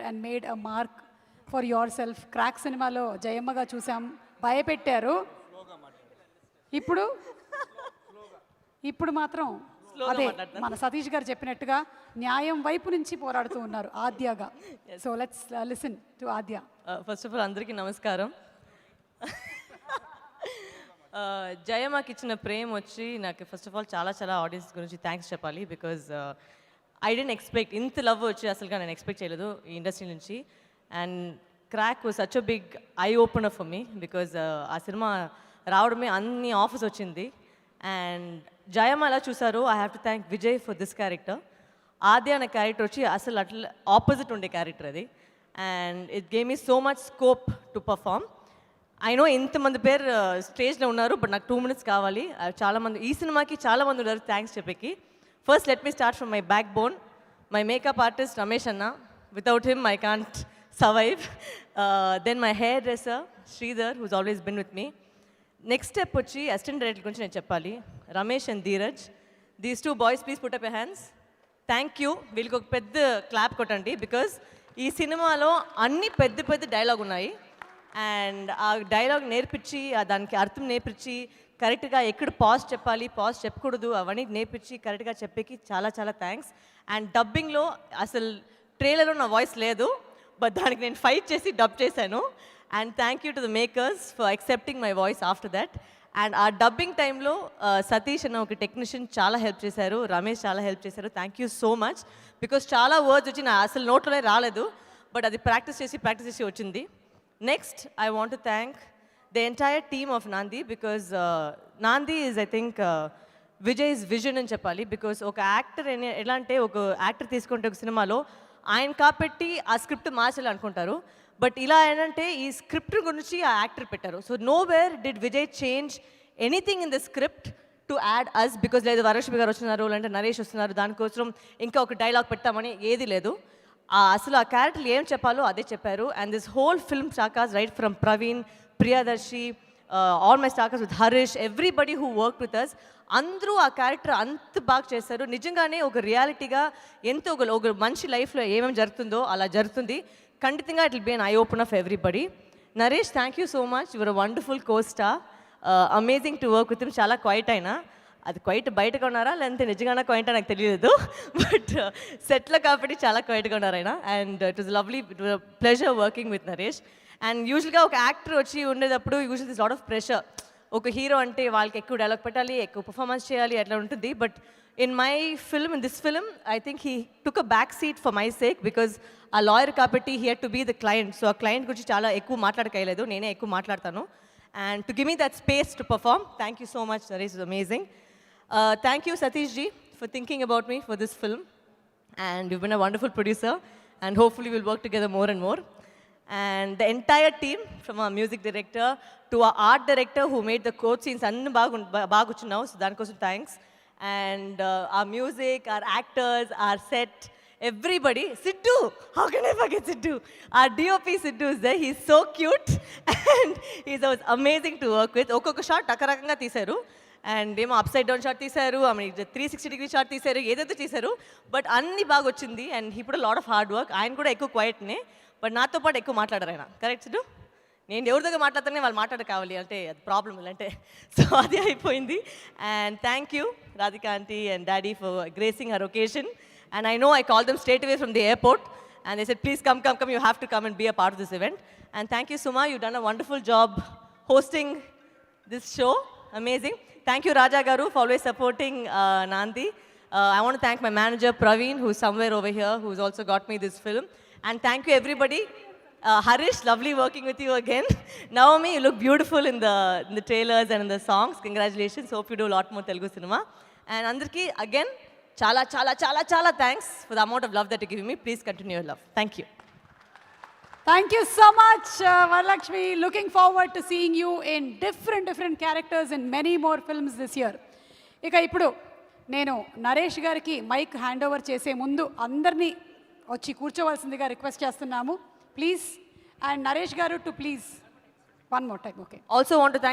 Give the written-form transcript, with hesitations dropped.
And made a mark for your self. Crack సినిమాలో జయమ్మగా చూసాం, భయపెట్టారు. ఇప్పుడు ఇప్పుడు మాత్రం అదే మన సతీష్ గారు చెప్పినట్టుగా న్యాయం వైపు నుంచి పోరాడుతూ ఉన్నారు ఆద్యగా. So let's listen to Aadya. First of all అందరికీ నమస్కారం. జయమ్మకి ఇచ్చిన ప్రేమ వచ్చి నాకు ఫస్ట్ ఆఫ్ ఆల్ చాలా చాలా ఆడియన్స్ గురించి థ్యాంక్స్ చెప్పాలి. బికాజ్ ఐ డెంట్ ఎక్స్పెక్ట్ ఇంత లవ్ వచ్చి అసలుగా నేను ఎక్స్పెక్ట్ చేయలేదు ఈ ఇండస్ట్రీ నుంచి. And crack was such a big eye opener for me because ఆ సినిమా రావడమే అన్ని ఆఫర్స్ వచ్చింది. అండ్ జయమ్మ ఎలా చూసారు, I have to thank Vijay for this character. Aadya అనే క్యారెక్టర్ వచ్చి అసలు అట్లా ఆపోజిట్ ఉండే క్యారెక్టర్ అది. And it gave me so much scope to perform. I know ఇంతమంది పేరు స్టేజ్లో ఉన్నారు, బట్ నాకు 2 minutes కావాలి. చాలామంది ఈ సినిమాకి చాలామంది ఉన్నారు థ్యాంక్స్ చెప్పేకి. First let me start from my backbone, my makeup artist Ramesh అన్న. Without him I can't survive. Then my hair dresser Sridhar, who's always been with me. Next step వచ్చి అసిస్టెంట్ డైరెక్టర్ గురించి నేను చెప్పాలి, Ramesh and Dheeraj. These 2 boys please put up your hands. Thank you. వీళ్ళకి ఒక పెద్ద clap కొట్టండి because ఈ సినిమాలో అన్ని పెద్ద పెద్ద డైలాగ్ ఉన్నాయి. అండ్ ఆ డైలాగ్ నేర్పించి దానికి అర్థం నేర్పించి కరెక్ట్గా ఎక్కడ పాజ్ చెప్పాలి, పాజ్ చెప్పకూడదు అవన్నీ నేర్పించి కరెక్ట్గా చెప్పేకి చాలా చాలా థ్యాంక్స్. అండ్ డబ్బింగ్లో అసలు ట్రైలర్లో నా వాయిస్ లేదు, బట్ దానికి నేను ఫైట్ చేసి డబ్ చేశాను. And thank you to the makers for accepting my voice after that. And ఆ డబ్బింగ్ టైంలో సతీష్ అన్న ఒక టెక్నీషియన్ చాలా హెల్ప్ చేశారు, రమేష్ చాలా హెల్ప్ చేశారు. Thank you so much. Because చాలా వర్డ్స్ వచ్చి నా అసలు నోట్లోనే రాలేదు, బట్ అది ప్రాక్టీస్ చేసి వచ్చింది. Next I want to thank the entire team of నాంది బికాజ్ నాంది is I think Vijay's vision అని చెప్పాలి. బికాజ్ ఒక యాక్టర్ ఎలా అంటే ఒక యాక్టర్ తీసుకుంటే ఒక సినిమాలో ఆయన కాబట్టి ఆ స్క్రిప్ట్ మార్చాలి అనుకుంటారు, బట్ ఇలా ఏంటంటే ఈ స్క్రిప్ట్ గురించి ఆ యాక్టర్ పెట్టారు. So nowhere did Vijay change anything in the script to add us. Because లేదు వరలక్ష్మి గారు వస్తున్నారు, లేదంటే నరేష్ వస్తున్నారు, దానికోసం ఇంకా ఒక డైలాగ్ పెట్టామని ఏది లేదు. అసలు ఆ క్యారెక్టర్లు ఏం చెప్పాలో అదే చెప్పారు. And this whole film star cast right from Praveen, Priyadarshi, all my star cast with Harish, everybody who work with us, అందరూ ఆ క్యారెక్టర్ అంత బాగా చేశారు. నిజంగానే ఒక రియాలిటీగా ఎంతో ఒక మనిషి లైఫ్లో ఏమేమి జరుగుతుందో అలా జరుగుతుంది. ఖండితంగా it will be an eye open of everybody. Naresh thank you so much, your wonderful costar, amazing to work with him. చాలా క్వైట్ అయినా అది క్వైట్ బయటగా ఉన్నారా లేదంటే నిజంగానే క్వైట్ నాకు తెలియదు, బట్ సెట్లో కాబట్టి చాలా క్వైట్గా ఉన్నారు ఆయన. And it was lovely, pleasure working with Naresh. And యూజువల్గా ఒక యాక్టర్ వచ్చి ఉండేటప్పుడు usual this lot of pressure. ఒక హీరో అంటే వాళ్ళకి ఎక్కువ డైలాగ్ పెట్టాలి, ఎక్కువ పర్ఫార్మెన్స్ చేయాలి, అట్లా ఉంటుంది. But in my film, in this film I think he took a back seat for my sake because ఆ లాయర్ కాబట్టి he had to be the client. So ఆ క్లయింట్ గురించి చాలా ఎక్కువ మాట్లాడకలేదు, నేనే ఎక్కువ మాట్లాడతాను. And to give me that space to perform, thank you so much Naresh, is amazing. Thank you Satish ji for thinking about me for this film, and you've been a wonderful producer, and hopefully we'll work together more and more. And the entire team, from our music director to our art director who made the quote scenes annu baguchunnao, so danikosu thanks. And our music, our actors, our set, everybody. Siddu, how can I forget Siddu? Our DOP Siddu is there, he's so cute and he's amazing to work with. Okkoka shot akarakanga teesaru, and ఏమో upside down shot తీశారు, ఆమె 360-degree shot తీశారు, ఏదైతే చేశారు, but అన్ని బాగా వచ్చింది. And he put lot of hard work. ఆయన కూడా ఎక్కువ క్వైట్నే, బట్ నాతో పాటు ఎక్కువ మాట్లాడారు ఆయన. కరెక్ట్ సిడ్డు? నేను ఎవరి దగ్గర మాట్లాడితేనే వాళ్ళు మాట్లాడ కావాలి అంటే అది ప్రాబ్లం ఇలాంటే. సో అది అయిపోయింది. And thank you Radhika aunty and daddy for gracing her occasion. And I know I call them straight away from the airport and they said please come, you have to come and be a part of this event. And thank you Suma, you've done a wonderful job hosting this show. Amazing. Thank you Raja Garu for always supporting Nandi. I want to thank my manager Praveen, who's somewhere over here, who's also got me this film. And thank you everybody. Harish, lovely working with you again. Naomi, you look beautiful in the trailers and in the songs. Congratulations. Hope you do a lot more Telugu cinema. And Andarki, again, chala thanks for the amount of love that you give me. Please continue your love. Thank you. Thank you so much, Varalakshmi. Looking forward to seeing you in different characters in many more films this year. ఇక ఇప్పుడు నేను నరేష్ గారికి mic hand over చేసే ముందు అందరినీ వచ్చి కూర్చోవలసిందిగా request చేస్తున్నాము please. And Naresh గారు to please one more time. Okay. Also want to thank